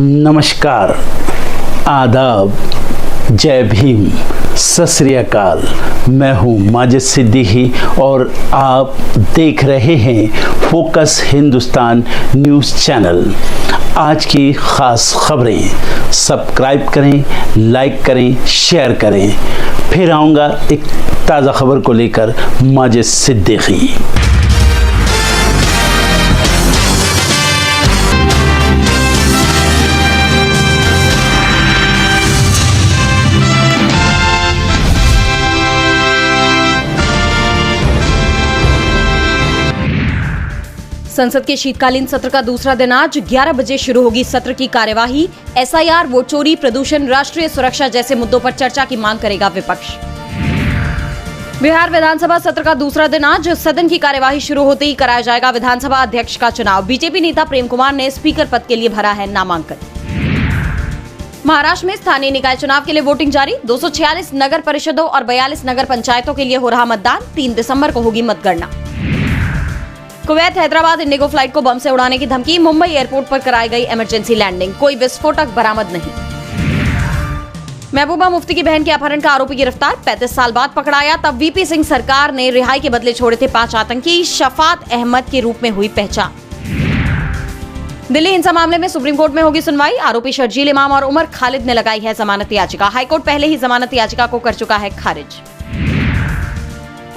नमस्कार, आदाब, जय भीम, सत श्री अकाल। मैं हूँ माजिद सिद्दीकी और आप देख रहे हैं फोकस हिंदुस्तान न्यूज़ चैनल। आज की ख़ास खबरें सब्सक्राइब करें, लाइक करें, शेयर करें। फिर आऊँगा एक ताज़ा खबर को लेकर माजिद सिद्दीकी। संसद के शीतकालीन सत्र का दूसरा दिन आज 11 बजे शुरू होगी सत्र की कार्यवाही। एसआईआर, वोट चोरी, प्रदूषण, राष्ट्रीय सुरक्षा जैसे मुद्दों पर चर्चा की मांग करेगा विपक्ष। बिहार विधानसभा सत्र का दूसरा दिन आज सदन की कार्यवाही शुरू होते ही कराया जाएगा विधानसभा अध्यक्ष का चुनाव। बीजेपी नेता प्रेम कुमार ने स्पीकर पद के लिए भरा है नामांकन। महाराष्ट्र में स्थानीय निकाय चुनाव के लिए वोटिंग जारी। 246 नगर परिषदों और 42 नगर पंचायतों के लिए हो रहा मतदान। 3 दिसंबर को होगी मतगणना। कुवैत हैदराबाद इंडिगो फ्लाइट को बम से उड़ाने की धमकी। मुंबई एयरपोर्ट पर कराई गई इमरजेंसी लैंडिंग। कोई विस्फोटक बरामद नहीं। महबूबा मुफ्ती की बहन के अपहरण का आरोपी गिरफ्तार। 35 साल बाद पकड़ाया। तब वीपी सिंह सरकार ने रिहाई के बदले छोड़े थे 5 आतंकी। शफात अहमद के रूप में हुई पहचान। दिल्ली हिंसा मामले में सुप्रीम कोर्ट में होगी सुनवाई। आरोपी शर्जील इमाम और उमर खालिद ने लगाई है जमानत याचिका। हाईकोर्ट पहले ही जमानत याचिका को कर चुका है खारिज।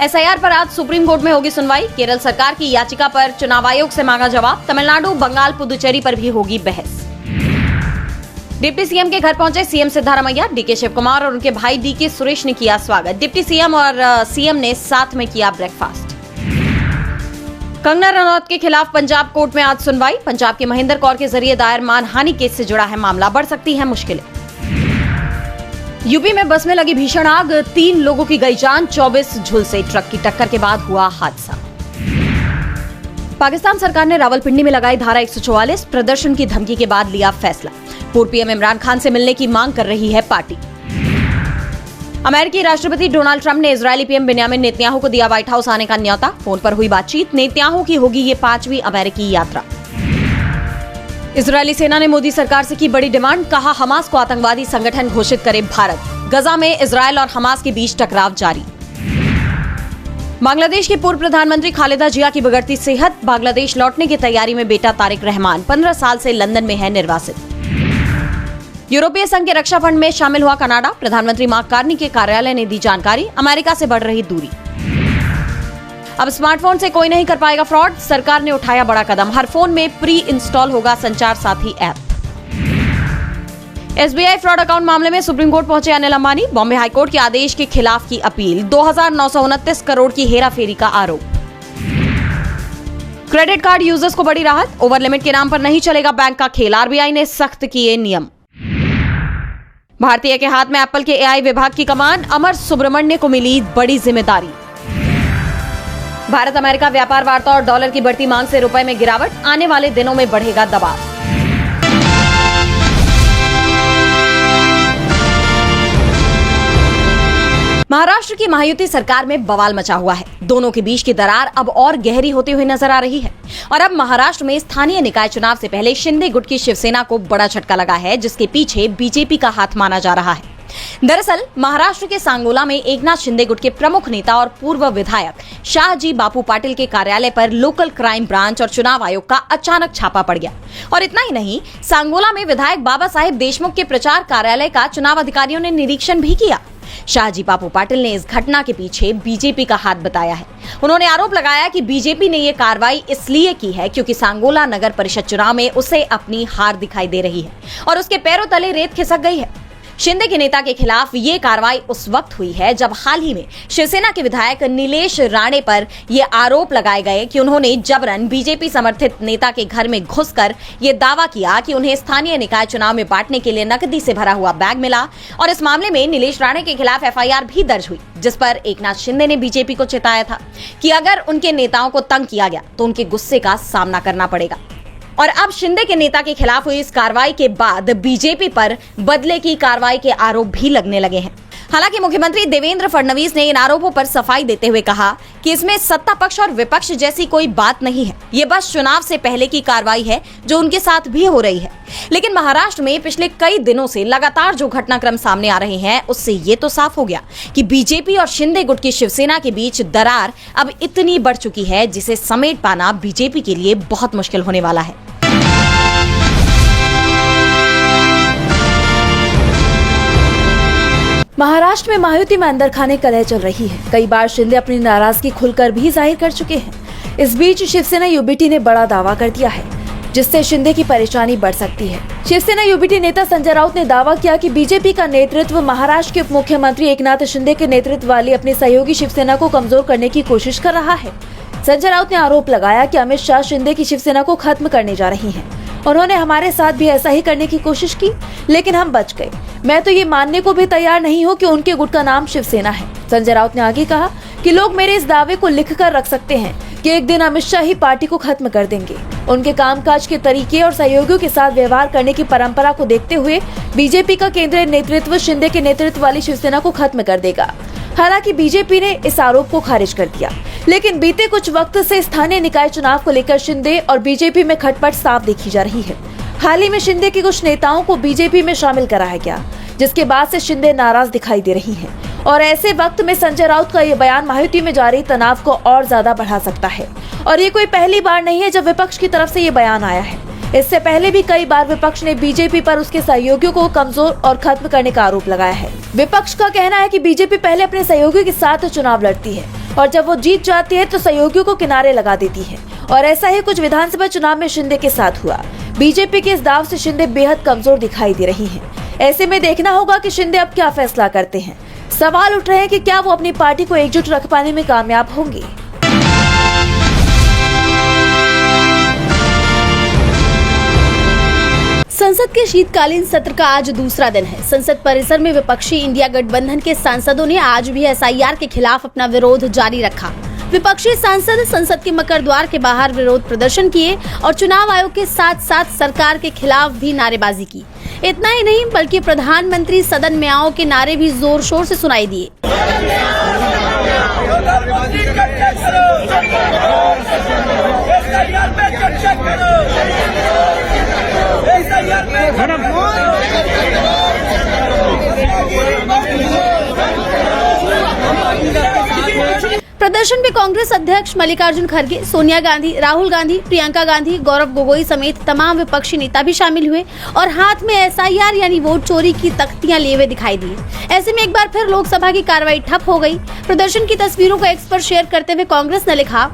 एसआईआर पर आज सुप्रीम कोर्ट में होगी सुनवाई। केरल सरकार की याचिका पर चुनाव आयोग से मांगा जवाब। तमिलनाडु, बंगाल, पुदुचेरी पर भी होगी बहस। डिप्टी सीएम के घर पहुंचे सीएम सिद्धारमैया। डीके शिव कुमार और उनके भाई डीके सुरेश ने किया स्वागत। डिप्टी सीएम और सीएम ने साथ में किया ब्रेकफास्ट। कंगना रनौत के खिलाफ पंजाब कोर्ट में आज सुनवाई। पंजाब के महेंद्र कौर के जरिए दायर मानहानि केस से जुड़ा है मामला। बढ़ सकती है मुश्किलें। यूपी में बस में लगी भीषण आग। 3 लोगों की गई जान, 24 झुलसे। ट्रक की टक्कर के बाद हुआ हादसा। पाकिस्तान सरकार ने रावलपिंडी में लगाई धारा 144। प्रदर्शन की धमकी के बाद लिया फैसला। पूर्व पीएम इमरान खान से मिलने की मांग कर रही है पार्टी। अमेरिकी राष्ट्रपति डोनाल्ड ट्रंप ने इजरायली पीएम बेंयामिन नेतन्याहू को दिया व्हाइट हाउस आने का न्योता। फोन पर हुई बातचीत। नेतन्याहू की होगी ये 5वीं अमेरिकी यात्रा। इजरायली सेना ने मोदी सरकार से की बड़ी डिमांड। कहा हमास को आतंकवादी संगठन घोषित करे भारत। गजा में इजरायल और हमास के बीच टकराव जारी। बांग्लादेश की पूर्व प्रधानमंत्री खालिदा जिया की बिगड़ती सेहत। बांग्लादेश लौटने की तैयारी में बेटा तारिक रहमान 15 साल से लंदन में है निर्वासित। यूरोपीय संघ के रक्षा फंड में शामिल हुआ कनाडा। प्रधानमंत्री मार्क कार्नी के कार्यालय ने दी जानकारी। अमेरिका से बढ़ रही दूरी। अब स्मार्टफोन से कोई नहीं कर पाएगा फ्रॉड। सरकार ने उठाया बड़ा कदम। हर फोन में प्री इंस्टॉल होगा संचार साथी ऐप। एसबीआई फ्रॉड अकाउंट मामले में सुप्रीम कोर्ट पहुंचे अनिल अंबानी। बॉम्बे हाईकोर्ट के आदेश के खिलाफ की अपील। 2929 करोड़ की हेराफेरी का आरोप। क्रेडिट कार्ड यूजर्स को बड़ी राहत। ओवर लिमिट के नाम पर नहीं चलेगा बैंक का खेल। आरबीआई ने सख्त किए नियम। भारतीय के हाथ में एप्पल के एआई विभाग की कमान। अमर सुब्रमण्य को मिली बड़ी जिम्मेदारी। भारत अमेरिका व्यापार वार्ता और डॉलर की बढ़ती मांग से रुपए में गिरावट। आने वाले दिनों में बढ़ेगा दबाव। महाराष्ट्र की महायुति सरकार में बवाल मचा हुआ है। दोनों के बीच की दरार अब और गहरी होती हुई नजर आ रही है और अब महाराष्ट्र में स्थानीय निकाय चुनाव से पहले शिंदे गुट की शिवसेना को बड़ा झटका लगा है, जिसके पीछे बीजेपी का हाथ माना जा रहा है। दरअसल महाराष्ट्र के सांगोला में एकनाथ शिंदे गुट के प्रमुख नेता और पूर्व विधायक शाहजी बापू पाटिल के कार्यालय पर लोकल क्राइम ब्रांच और चुनाव आयोग का अचानक छापा पड़ गया। और इतना ही नहीं, सांगोला में विधायक बाबा साहेब देशमुख के प्रचार कार्यालय का चुनाव अधिकारियों ने निरीक्षण भी किया। शाहजी बापू पाटिल ने इस घटना के पीछे बीजेपी का हाथ बताया है। उन्होंने आरोप लगाया कि बीजेपी ने ये कार्रवाई इसलिए की है क्योंकि सांगोला नगर परिषद चुनाव में उसे अपनी हार दिखाई दे रही है और उसके पैरों तले रेत खिसक गई है। शिंदे के नेता के खिलाफ ये कार्रवाई उस वक्त हुई है जब हाल ही में शिवसेना के विधायक नीलेश राणे पर ये आरोप लगाए गए कि उन्होंने जबरन बीजेपी समर्थित नेता के घर में घुसकर ये दावा किया कि उन्हें स्थानीय निकाय चुनाव में बांटने के लिए नकदी से भरा हुआ बैग मिला। और इस मामले में नीलेश राणे के खिलाफ एफआईआर भी दर्ज हुई, जिस पर एकनाथ शिंदे ने बीजेपी को चेताया था कि अगर उनके नेताओं को तंग किया गया तो उनके गुस्से का सामना करना पड़ेगा। और अब शिंदे के नेता के खिलाफ हुई इस कार्रवाई के बाद बीजेपी पर बदले की कार्रवाई के आरोप भी लगने लगे हैं। हालांकि मुख्यमंत्री देवेंद्र फडणवीस ने इन आरोपों पर सफाई देते हुए कहा कि इसमें सत्ता पक्ष और विपक्ष जैसी कोई बात नहीं है, ये बस चुनाव से पहले की कार्रवाई है जो उनके साथ भी हो रही है। लेकिन महाराष्ट्र में पिछले कई दिनों से लगातार जो घटनाक्रम सामने आ रहे हैं उससे ये तो साफ हो गया कि बीजेपी और शिंदे गुट की शिवसेना के बीच दरार अब इतनी बढ़ चुकी है जिसे समेट पाना बीजेपी के लिए बहुत मुश्किल होने वाला है। महाराष्ट्र में महायुति में अंदर खाने कलह चल रही है। कई बार शिंदे अपनी नाराजगी खुलकर भी जाहिर कर चुके हैं। इस बीच शिवसेना यूबीटी ने बड़ा दावा कर दिया है जिससे शिंदे की परेशानी बढ़ सकती है। शिवसेना यूबीटी नेता संजय राउत ने दावा किया कि बीजेपी का नेतृत्व महाराष्ट्र के उप मुख्यमंत्री एकनाथ शिंदे के नेतृत्व वाली अपनी सहयोगी शिवसेना को कमजोर करने की कोशिश कर रहा है। संजय राउत ने आरोप लगाया कि अमित शाह शिंदे की शिवसेना को खत्म करने जा रही हैं। उन्होंने हमारे साथ भी ऐसा ही करने की कोशिश की लेकिन हम बच गए। मैं तो ये मानने को भी तैयार नहीं हूँ कि उनके गुट का नाम शिवसेना है। संजय राउत ने आगे कहा कि लोग मेरे इस दावे को लिखकर रख सकते हैं कि एक दिन अमित शाह ही पार्टी को खत्म कर देंगे। उनके कामकाज के तरीके और सहयोगियों के साथ व्यवहार करने की परंपरा को देखते हुए बीजेपी का केंद्रीय नेतृत्व शिंदे के नेतृत्व वाली शिवसेना को खत्म कर देगा। हालांकि बीजेपी ने इस आरोप को खारिज कर दिया, लेकिन बीते कुछ वक्त से स्थानीय निकाय चुनाव को लेकर शिंदे और बीजेपी में खटपट साफ देखी जा रही है। हाल ही में शिंदे के कुछ नेताओं को बीजेपी में शामिल कराया गया, जिसके बाद से शिंदे नाराज दिखाई दे रही हैं। और ऐसे वक्त में संजय राउत का ये बयान महायुति में जारी तनाव को और ज्यादा बढ़ा सकता है। और ये कोई पहली बार नहीं है जब विपक्ष की तरफ से ये बयान आया है। इससे पहले भी कई बार विपक्ष ने बीजेपी पर उसके सहयोगियों को कमजोर और खत्म करने का आरोप लगाया है। विपक्ष का कहना है कि बीजेपी पहले अपने सहयोगियों के साथ चुनाव लड़ती है और जब वो जीत जाती है तो सहयोगियों को किनारे लगा देती है। और ऐसा ही कुछ विधानसभा चुनाव में शिंदे के साथ हुआ। बीजेपी के इस दाव से शिंदे बेहद कमजोर दिखाई दे रही हैं। ऐसे में देखना होगा कि शिंदे अब क्या फैसला करते हैं। सवाल उठ रहे हैं कि क्या वो अपनी पार्टी को एकजुट रख पाने में कामयाब होंगे। संसद के शीतकालीन सत्र का आज दूसरा दिन है। संसद परिसर में विपक्षी इंडिया गठबंधन के सांसदों ने आज भी एसआईआर के खिलाफ अपना विरोध जारी रखा। विपक्षी सांसद संसद के मकर द्वार के बाहर विरोध प्रदर्शन किए और चुनाव आयोग के साथ साथ सरकार के खिलाफ भी नारेबाजी की। इतना ही नहीं बल्कि प्रधानमंत्री सदन में आओ के नारे भी जोर शोर से सुनाई दिए। प्रदर्शन में कांग्रेस अध्यक्ष मल्लिकार्जुन खड़गे, सोनिया गांधी, राहुल गांधी, प्रियंका गांधी, गौरव गोगोई समेत तमाम विपक्षी नेता भी शामिल हुए और हाथ में एसआईआर यानी वोट चोरी की तख्तियां लिए हुए दिखाई दिए। ऐसे में एक बार फिर लोकसभा की कार्रवाई ठप हो गई। प्रदर्शन की तस्वीरों को एक्स पर शेयर करते हुए कांग्रेस ने लिखा,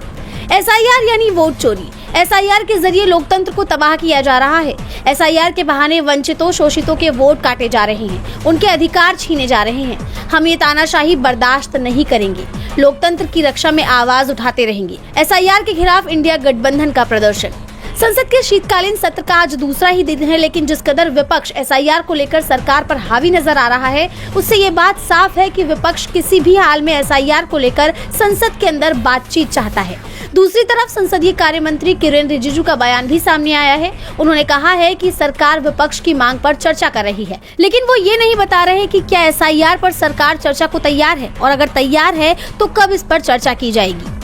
एसआईआर यानी वोट चोरी। एसआईआर के जरिए लोकतंत्र को तबाह किया जा रहा है। एसआईआर के बहाने वंचितों शोषितों के वोट काटे जा रहे हैं, उनके अधिकार छीने जा रहे हैं। हम ये तानाशाही बर्दाश्त नहीं करेंगे, लोकतंत्र की रक्षा में आवाज उठाते रहेंगे। एसआईआर के खिलाफ इंडिया गठबंधन का प्रदर्शन। संसद के शीतकालीन सत्र का आज दूसरा ही दिन है, लेकिन जिस कदर विपक्ष एसआईआर को लेकर सरकार पर हावी नजर आ रहा है, उससे ये बात साफ है कि विपक्ष किसी भी हाल में एसआईआर को लेकर संसद के अंदर बातचीत चाहता है। दूसरी तरफ संसदीय कार्य मंत्री किरेन रिजिजू का बयान भी सामने आया है। उन्होंने कहा है कि सरकार विपक्ष की मांग पर चर्चा कर रही है, लेकिन वो ये नहीं बता रहे कि क्या एसआईआर पर सरकार चर्चा को तैयार है और अगर तैयार है तो कब इस पर चर्चा की जाएगी।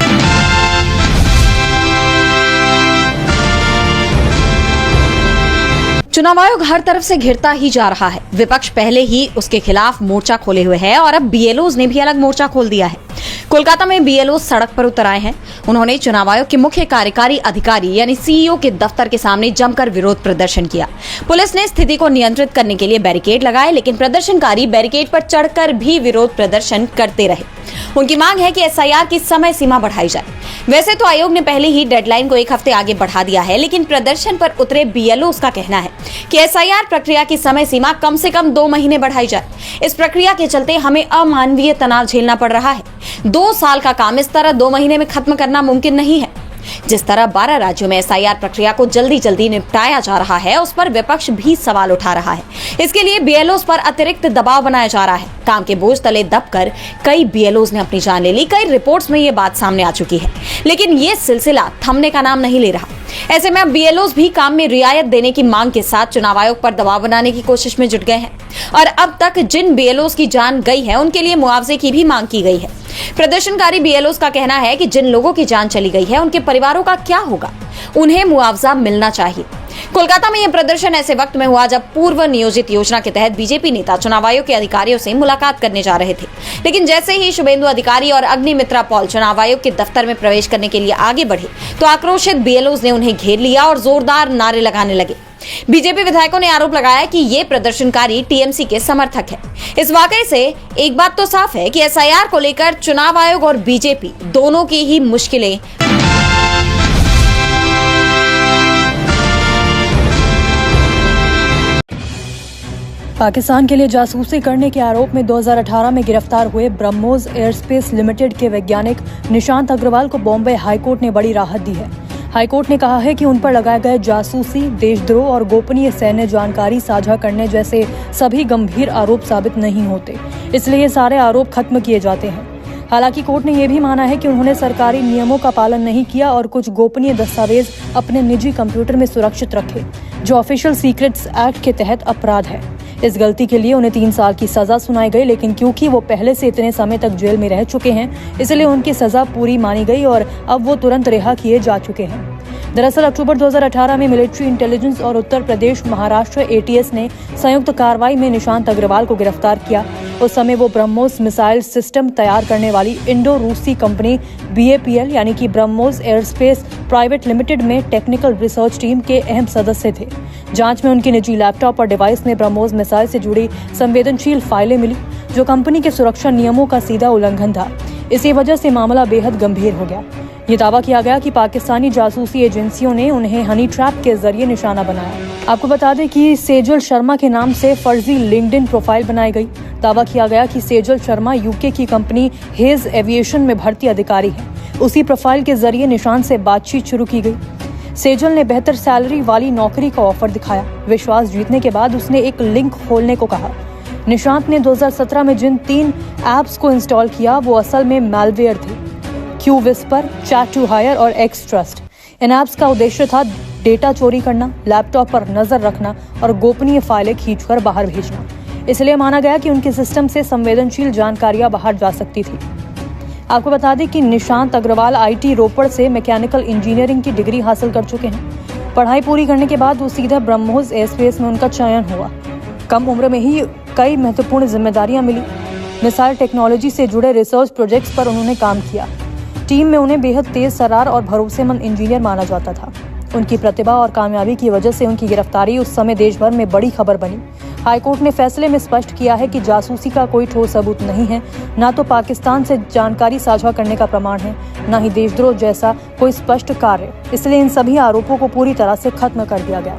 चुनाव आयोग हर तरफ से घिरता ही जा रहा है। विपक्ष पहले ही उसके खिलाफ मोर्चा खोले हुए है और अब बीएलओज ने भी अलग मोर्चा खोल दिया है। कोलकाता में बीएलओ सड़क पर उतर आए हैं। उन्होंने चुनाव आयोग के मुख्य कार्यकारी अधिकारी यानी सीईओ के दफ्तर के सामने जमकर विरोध प्रदर्शन किया। पुलिस ने स्थिति को नियंत्रित करने के लिए बैरिकेड लगाए, लेकिन प्रदर्शनकारी बैरिकेड पर चढ़कर भी विरोध प्रदर्शन करते रहे। उनकी मांग है कि एसआईआर की समय सीमा बढ़ाई जाए। वैसे तो आयोग ने पहले ही डेडलाइन को एक हफ्ते आगे बढ़ा दिया है, लेकिन प्रदर्शन पर उतरे बीएलओ का कहना है कि एसआईआर प्रक्रिया की समय सीमा कम से कम 2 महीने बढ़ाई जाए। इस प्रक्रिया के चलते हमें अमानवीय तनाव झेलना पड़ रहा है। 2 साल का काम इस तरह 2 महीने में खत्म करना मुमकिन नहीं है। जिस तरह 12 राज्यों में एसआईआर प्रक्रिया को जल्दी जल्दी निपटाया जा रहा है, उस पर विपक्ष भी सवाल उठा रहा है। इसके लिए बीएलओज पर अतिरिक्त दबाव बनाया जा रहा है। काम के बोझ तले दबकर कई बीएलओज ने अपनी जान ले ली। कई रिपोर्ट्स में ये बात सामने आ चुकी है, लेकिन ये सिलसिला थमने का नाम नहीं ले रहा। ऐसे में अब बीएलओज भी काम में रियायत देने की मांग के साथ चुनाव आयोग पर दबाव बनाने की कोशिश में जुट गए हैं और अब तक जिन बीएलओज की जान गई है उनके लिए मुआवजे की भी मांग की गई है। प्रदर्शनकारी बीएलओज का कहना है कि जिन लोगों की जान चली गई है उनके परिवारों का क्या होगा, उन्हें मुआवजा मिलना चाहिए। कोलकाता में यह प्रदर्शन ऐसे वक्त में हुआ जब पूर्व नियोजित योजना के तहत बीजेपी नेता चुनाव आयोग के अधिकारियों से मुलाकात करने जा रहे थे, लेकिन जैसे ही शुभेंदु अधिकारी और अग्निमित्रा पॉल चुनाव आयोग के दफ्तर में प्रवेश करने के लिए आगे बढ़े तो आक्रोशित बीएलओज ने उन्हें घेर लिया और जोरदार नारे लगाने लगे। बीजेपी विधायकों ने आरोप लगाया कि ये प्रदर्शनकारी टीएमसी के समर्थक है। इस वाकये से एक बात तो साफ है कि एसआईआर को लेकर चुनाव आयोग और बीजेपी दोनों की ही मुश्किलें पाकिस्तान के लिए जासूसी करने के आरोप में 2018 में गिरफ्तार हुए ब्रह्मोस एयरस्पेस लिमिटेड के वैज्ञानिक निशांत अग्रवाल को बॉम्बे हाईकोर्ट ने बड़ी राहत दी है। हाईकोर्ट ने कहा है कि उन पर लगाए गए जासूसी, देशद्रोह और गोपनीय सैन्य जानकारी साझा करने जैसे सभी गंभीर आरोप साबित नहीं होते, इसलिए ये सारे आरोप खत्म किए जाते हैं। हालांकि कोर्ट ने यह भी माना है कि उन्होंने सरकारी नियमों का पालन नहीं किया और कुछ गोपनीय दस्तावेज अपने निजी कंप्यूटर में सुरक्षित रखे, जो ऑफिशियल सीक्रेट्स एक्ट के तहत अपराध है। इस गलती के लिए उन्हें 3 साल की सजा सुनाई गई, लेकिन क्योंकि वो पहले से इतने समय तक जेल में रह चुके हैं, इसलिए उनकी सजा पूरी मानी गई और अब वो तुरंत रिहा किए जा चुके हैं। दरअसल अक्टूबर 2018 में मिलिट्री इंटेलिजेंस और उत्तर प्रदेश महाराष्ट्र एटीएस ने संयुक्त कार्रवाई में निशांत अग्रवाल को गिरफ्तार किया। उस समय वो ब्रह्मोस मिसाइल सिस्टम तैयार करने वाली इंडो रूसी कंपनी BAPL यानी कि ब्रह्मोस एयरस्पेस प्राइवेट लिमिटेड में टेक्निकल रिसर्च टीम के अहम सदस्य थे। जांच में उनकी निजी लैपटॉप और डिवाइस में ब्रह्मोस मिसाइल से जुड़ी संवेदनशील फाइलें मिली, जो कंपनी के सुरक्षा नियमों का सीधा उल्लंघन था। इसी वजह से मामला बेहद गंभीर हो गया। ये दावा किया गया कि पाकिस्तानी जासूसी एजेंसियों ने उन्हें हनी ट्रैप के जरिए निशाना बनाया। आपको बता दें कि सेजल शर्मा के नाम से फर्जी लिंक्डइन प्रोफाइल बनाई गई। दावा किया गया कि सेजल शर्मा यूके की कंपनी हेज एविएशन में भर्ती अधिकारी है। उसी प्रोफाइल के जरिए निशांत से बातचीत शुरू की गई। सेजल ने बेहतर सैलरी वाली नौकरी का ऑफर दिखाया। विश्वास जीतने के बाद उसने एक लिंक खोलने को कहा। निशांत ने 2017 में जिन 3 ऐप्स को इंस्टॉल किया वो असल में मैलवेयर थे, Q Whisper, Chat to Hire और एक्स ट्रस्ट। इन ऐप्स का उद्देश्य था डेटा चोरी करना, लैपटॉप पर नजर रखना और गोपनीय फाइलें खींचकर बाहर भेजना। इसलिए माना गया कि उनके सिस्टम से संवेदनशील जानकारियां बाहर जा सकती थी। आपको बता दें कि निशांत अग्रवाल IT रोपड़ से मैकेनिकल इंजीनियरिंग की डिग्री हासिल कर चुके हैं। पढ़ाई पूरी करने के बाद वो सीधा ब्रह्मोस एयरस्पेस में उनका चयन हुआ। कम उम्र में ही कई महत्वपूर्ण जिम्मेदारियां मिली। मिसाइल टेक्नोलॉजी से जुड़े रिसर्च प्रोजेक्ट्स पर उन्होंने काम किया। टीम में उन्हें बेहद तेज तर्रार और भरोसेमंद इंजीनियर माना जाता था। उनकी प्रतिभा और कामयाबी की वजह से उनकी गिरफ्तारी उस समय देश भर में बड़ी खबर बनी। हाईकोर्ट ने फैसले में स्पष्ट किया है कि जासूसी का कोई ठोस सबूत नहीं है, न तो पाकिस्तान से जानकारी साझा करने का प्रमाण है, न ही देशद्रोह जैसा कोई स्पष्ट कार्य। इसलिए इन सभी आरोपों को पूरी तरह से खत्म कर दिया गया।